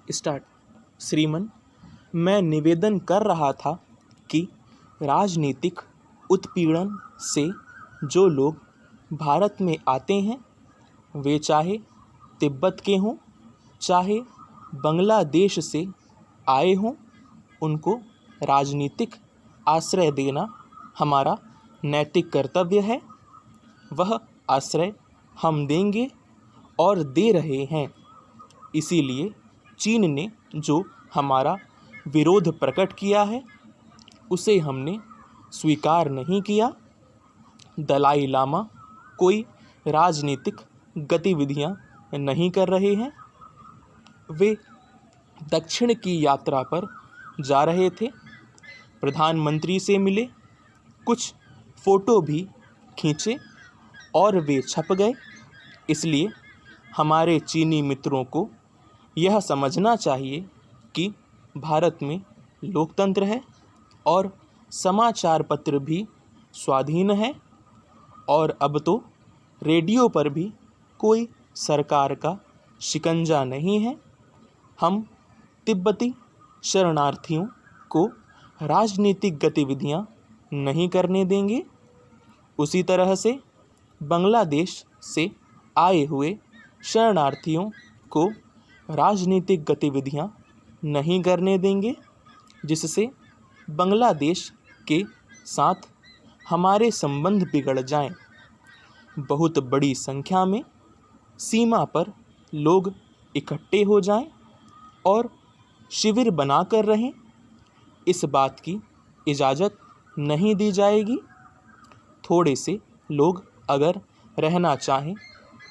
Start. श्रीमान, मैं निवेदन कर रहा था कि राजनीतिक उत्पीड़न से जो लोग भारत में आते हैं, वे चाहे तिब्बत के हों, चाहे बांग्लादेश से आए हों, उनको राजनीतिक आश्रय देना हमारा नैतिक कर्तव्य है। वह आश्रय हम देंगे और दे रहे हैं। इसीलिए चीन ने जो हमारा विरोध प्रकट किया है, उसे हमने स्वीकार नहीं किया। दलाई लामा कोई राजनीतिक गतिविधियां नहीं कर रहे हैं। वे दक्षिण की यात्रा पर जा रहे थे, प्रधानमंत्री से मिले, कुछ फ़ोटो भी खींचे और वे छप गए। इसलिए हमारे चीनी मित्रों को यह समझना चाहिए कि भारत में लोकतंत्र है और समाचार पत्र भी स्वाधीन है, और अब तो रेडियो पर भी कोई सरकार का शिकंजा नहीं है। हम तिब्बती शरणार्थियों को राजनीतिक गतिविधियां नहीं करने देंगे। उसी तरह से बांग्लादेश से आए हुए शरणार्थियों को राजनीतिक गतिविधियां नहीं करने देंगे, जिससे बांग्लादेश के साथ हमारे संबंध बिगड़ जाएं। बहुत बड़ी संख्या में सीमा पर लोग इकट्ठे हो जाएं और शिविर बनाकर रहें, इस बात की इजाज़त नहीं दी जाएगी। थोड़े से लोग अगर रहना चाहें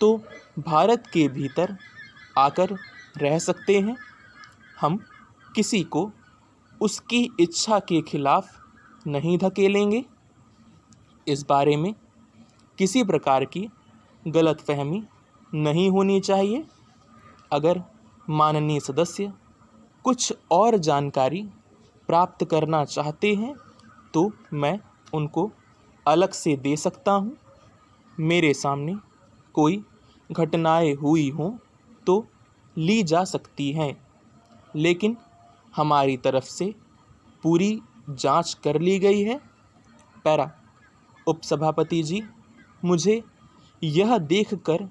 तो भारत के भीतर आकर रह सकते हैं। हम किसी को उसकी इच्छा के खिलाफ नहीं धकेलेंगे। इस बारे में किसी प्रकार की गलतफहमी नहीं होनी चाहिए। अगर माननीय सदस्य कुछ और जानकारी प्राप्त करना चाहते हैं तो मैं उनको अलग से दे सकता हूँ। मेरे सामने कोई घटनाएं हुई हों तो ली जा सकती हैं, लेकिन हमारी तरफ से पूरी जांच कर ली गई है। पैरा। उपसभापति जी, मुझे यह देखकर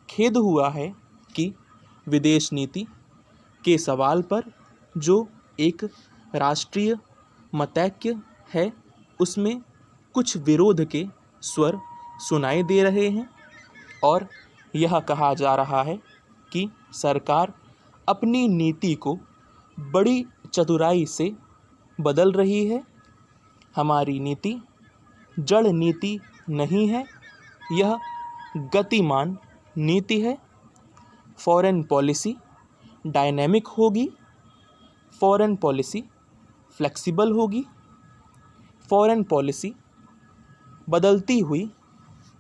खेद हुआ है कि विदेश नीति के सवाल पर जो एक राष्ट्रीय मतैक्य है, उसमें कुछ विरोध के स्वर सुनाई दे रहे हैं और यह कहा जा रहा है कि सरकार अपनी नीति को बड़ी चतुराई से बदल रही है। हमारी नीति जड़ नीति नहीं है, यह गतिमान नीति है। फॉरेन पॉलिसी डायनेमिक होगी, फॉरेन पॉलिसी फ्लेक्सिबल होगी, फॉरेन पॉलिसी बदलती हुई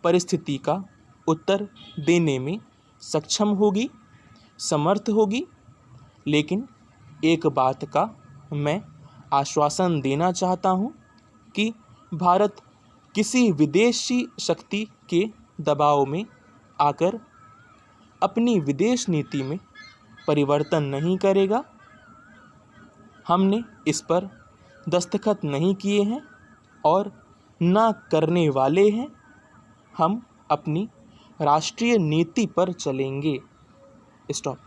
परिस्थिति का उत्तर देने में सक्षम होगी, समर्थ होगी। लेकिन एक बात का मैं आश्वासन देना चाहता हूँ कि भारत किसी विदेशी शक्ति के दबाव में आकर अपनी विदेश नीति में परिवर्तन नहीं करेगा। हमने इस पर दस्तखत नहीं किए हैं और ना करने वाले हैं। हम अपनी राष्ट्रीय नीति पर चलेंगे। स्टॉप।